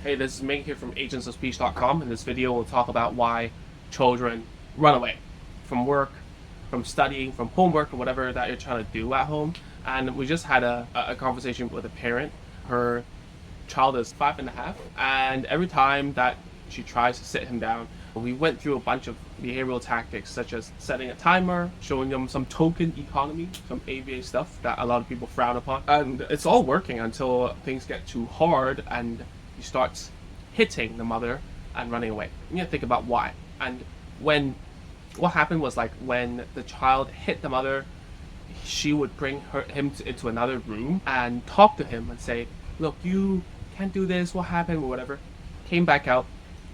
Hey, this is Ming here from agentsofspeech.com. In this video, we'll talk about why children run away from work, from studying, from homework, or whatever that you're trying to do at home. And we just had a conversation with a parent. Her child is 5.5, and every time that she tries to sit him down, we went through a bunch of behavioral tactics, such as setting a timer, showing them some token economy, some ABA stuff that a lot of people frown upon. And it's all working until things get too hard and he starts hitting the mother and running away. You need to think about why. And what happened was, like, when the child hit the mother, she would bring him into another room and talk to him and say, look, you can't do this, what happened, or whatever. Came back out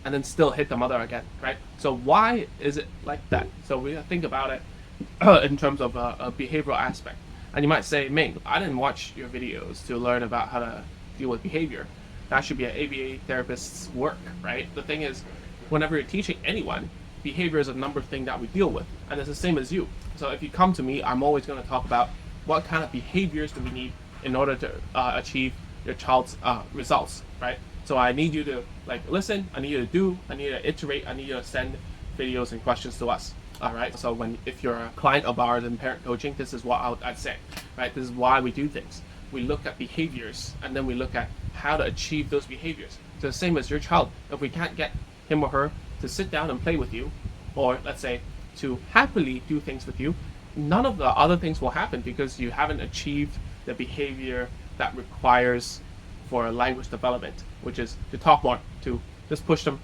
and then still hit the mother again, right? So why is it like that? So we think about it in terms of a behavioral aspect. And you might say, Ming, I didn't watch your videos to learn about how to deal with behavior. That should be an ABA therapist's work, right? The thing is, whenever you're teaching anyone, behavior is a number thing that we deal with, and it's the same as you. So if you come to me, I'm always going to talk about what kind of behaviors do we need in order to achieve your child's results, right? So I need you to listen, I need you to do, I need you to iterate, I need you to send videos and questions to us. All right. So if you're a client of ours in parent coaching, this is what I'd say, right? This is why we do things. We look at behaviors and then we look at how to achieve those behaviors. So the same as your child, if we can't get him or her to sit down and play with you, or let's say to happily do things with you, none of the other things will happen because you haven't achieved the behavior that requires for language development, which is to talk more, to just push them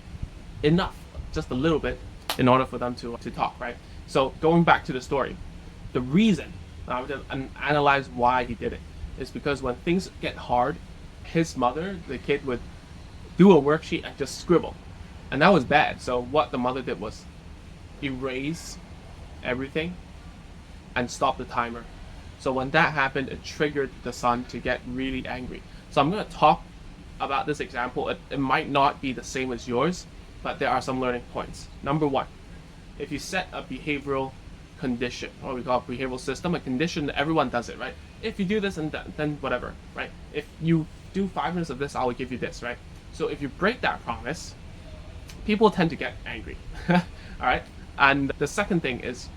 enough, just a little bit, in order for them to talk, right? So going back to the story, the reason and analyze why he did it is because when things get hard, his mother, the kid, would do a worksheet and just scribble, and that was bad. So what the mother did was erase everything and stop the timer. So when that happened, it triggered the son to get really angry. So I'm going to talk about this example. It might not be the same as yours, but there are some learning points. Number one, if you set a behavioral condition, or we call it behavioral system, a condition, everyone does it, right? If you do this and then whatever, right? If you do 5 minutes of this, I will give you this, right? So if you break that promise, people tend to get angry. All right. And the second thing is,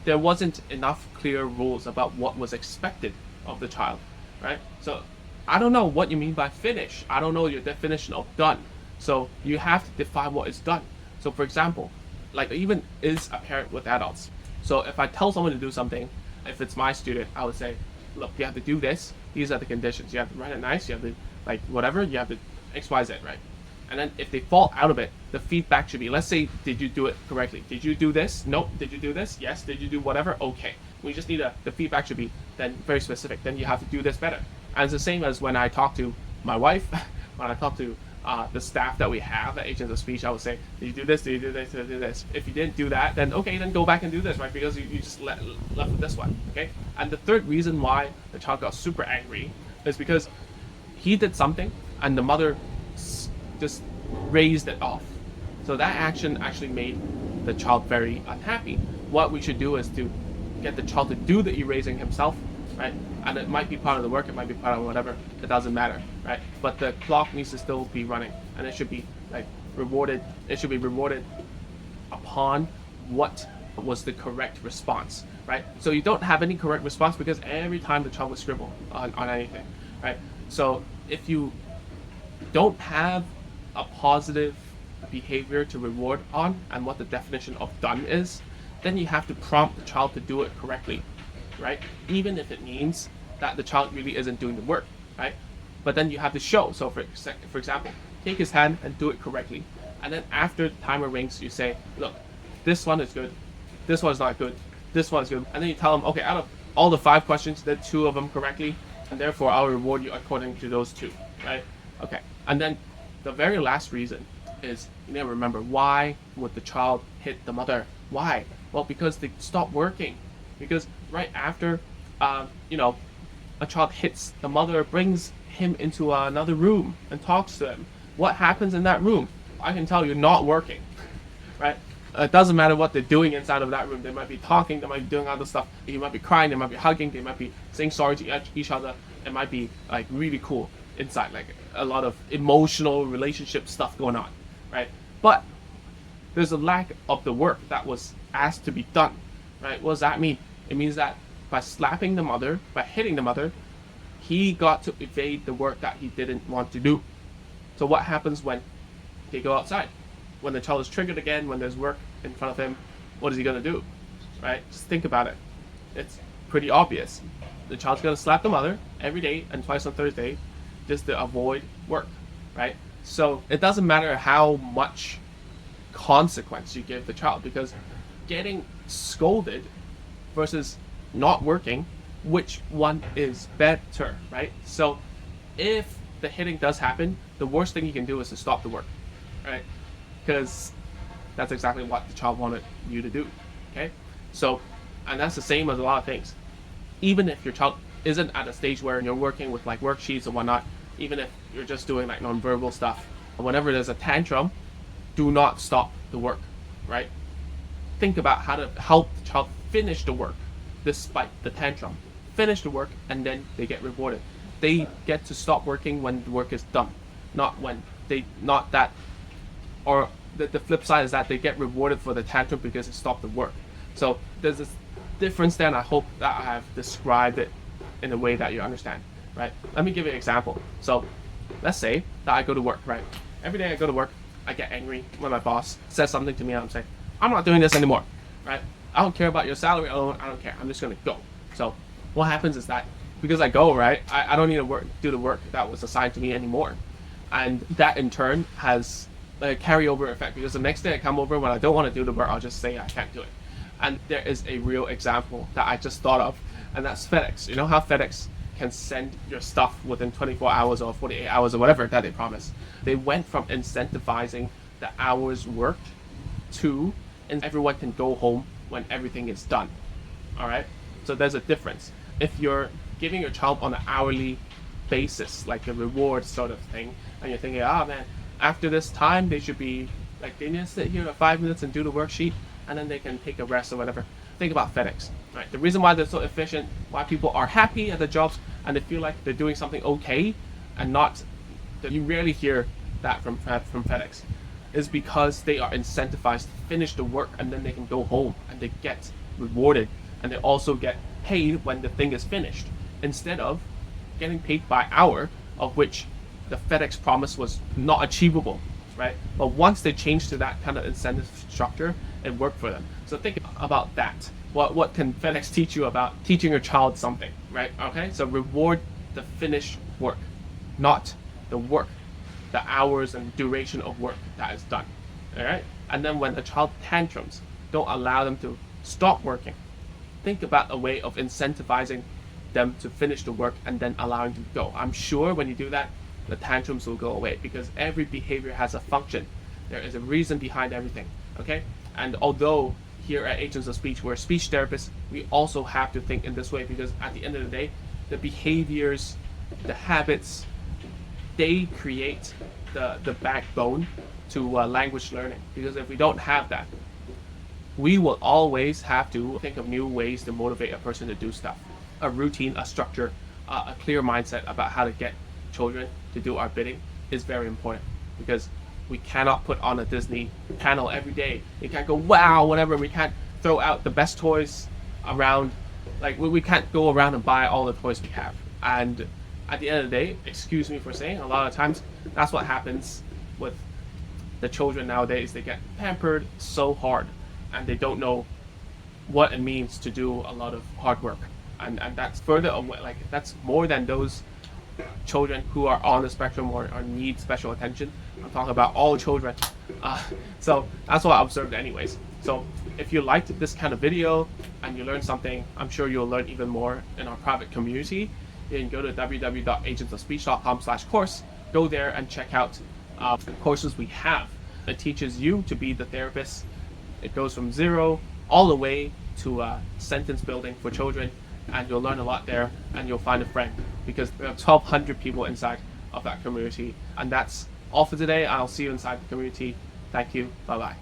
there wasn't enough clear rules about what was expected of the child, right? So I don't know what you mean by finish. I don't know your definition of done. So you have to define what is done. So for example, like even is a parent with adults. So if I tell someone to do something, if it's my student, I would say, look, you have to do this. These are the conditions. You have to write it nice. You have to whatever. You have to X, Y, Z, right? And then if they fall out of it, the feedback should be, let's say, did you do it correctly? Did you do this? Nope. Did you do this? Yes. Did you do whatever? Okay. We just need the feedback should be then very specific. Then you have to do this better. And it's the same as when I talk to my wife, when I talk to the staff that we have at Agents of Speech, I would say, did you do this? Did you do this? Did you do this? If you didn't do that, then okay, then go back and do this, right? Because you just left with this one, okay? And the third reason why the child got super angry is because he did something and the mother just raised it off. So that action actually made the child very unhappy. What we should do is to get the child to do the erasing himself, right? And it might be part of the work, it might be part of whatever, it doesn't matter, right? But the clock needs to still be running, and it should be rewarded. It should be rewarded upon what was the correct response, right? So you don't have any correct response because every time the child would scribble on anything, right? So if you don't have a positive behavior to reward on and what the definition of done is, then you have to prompt the child to do it correctly, right? Even if it means that the child really isn't doing the work, right? But then you have to show. So for example, take his hand and do it correctly. And then after the timer rings, you say, look, this one is good, this one is not good, this one is good. And then you tell them, okay, out of all the 5 questions, did 2 of them correctly, and therefore I'll reward you according to those 2, right? Okay. And then the very last reason is, you need to remember, why would the child hit the mother? Why? Well, because they stopped working. Because right after, a child hits the mother, brings him into another room and talks to him. What happens in that room? I can tell you, not working, right? It doesn't matter what they're doing inside of that room. They might be talking, they might be doing other stuff. They might be crying, they might be hugging, they might be saying sorry to each other. It might be really cool. inside, like a lot of emotional relationship stuff going on, right? But there's a lack of the work that was asked to be done, right? What does that mean? It means that by slapping the mother, by hitting the mother, he got to evade the work that he didn't want to do. So what happens when they go outside? When the child is triggered again, when there's work in front of him, what is he going to do, right? Just think about it. It's pretty obvious. The child's going to slap the mother every day and twice on Thursday just to avoid work, right? So it doesn't matter how much consequence you give the child, because getting scolded versus not working, which one is better, right? So if the hitting does happen, the worst thing you can do is to stop the work, right? Because that's exactly what the child wanted you to do, okay? So, and that's the same as a lot of things. Even if your child isn't at a stage where you're working with like worksheets and whatnot, even if you're just doing like nonverbal stuff, whenever there's a tantrum, do not stop the work, right? Think about how to help the child finish the work despite the tantrum. Finish the work and then they get rewarded. They get to stop working when the work is done, not when they, not that, or the flip side is that they get rewarded for the tantrum because it stopped the work. So there's this difference there, and I hope that I have described it in a way that you understand, right? Let me give you an example. So let's say that I go to work, right? Every day I go to work, I get angry when my boss says something to me and I'm saying, I'm not doing this anymore, right? I don't care about your salary, I don't care, I'm just gonna go. So what happens is that because I go, right, I don't need to do the work that was assigned to me anymore. And that in turn has a carryover effect, because the next day I come over, when I don't want to do the work, I'll just say I can't do it. And there is a real example that I just thought of, and that's FedEx. You know how FedEx can send your stuff within 24 hours or 48 hours or whatever that they promise? They went from incentivizing the hours worked to, and everyone can go home when everything is done. All right? So there's a difference. If you're giving your child on an hourly basis, like a reward sort of thing, and you're thinking, oh man, after this time they should be like, they need to sit here for 5 minutes and do the worksheet and then they can take a rest or whatever. Think about FedEx, right? The reason why they're so efficient, why people are happy at their jobs and they feel like they're doing something okay and not, you rarely hear that from FedEx, is because they are incentivized to finish the work and then they can go home and they get rewarded, and they also get paid when the thing is finished, instead of getting paid by hour, of which the FedEx promise was not achievable, right? But once they changed to that kind of incentive structure, it worked for them. So think about that. What can FedEx teach you about teaching your child something, right? Okay, so reward the finished work, not the work, the hours and duration of work that is done, all right? And then when the child tantrums, don't allow them to stop working. Think about a way of incentivizing them to finish the work and then allowing them to go. I'm sure when you do that, the tantrums will go away, because every behavior has a function. There is a reason behind everything, okay? And although here at Agents of Speech, we're speech therapists, we also have to think in this way, because at the end of the day, the behaviors, the habits, they create the backbone to language learning. Because if we don't have that, we will always have to think of new ways to motivate a person to do stuff. A routine, a structure, a clear mindset about how to get children to do our bidding is very important, because we cannot put on a Disney panel every day. We can't go, wow, whatever. We can't throw out the best toys around. Like, we can't go around and buy all the toys we have. And at the end of the day, excuse me for saying, a lot of times that's what happens with the children nowadays. They get pampered so hard and they don't know what it means to do a lot of hard work. And that's further away, like that's more than those children who are on the spectrum or need special attention. I'm talking about all children. So that's what I observed anyways. So if you liked this kind of video and you learned something, I'm sure you'll learn even more in our private community. You can go to www.agentsofspeech.com/course. Go there and check out the courses we have. It teaches you to be the therapist. It goes from zero all the way to sentence building for children, and you'll learn a lot there, and you'll find a friend, because we have 1,200 people inside of that community. And that's all for today. I'll see you inside the community. Thank you. Bye-bye.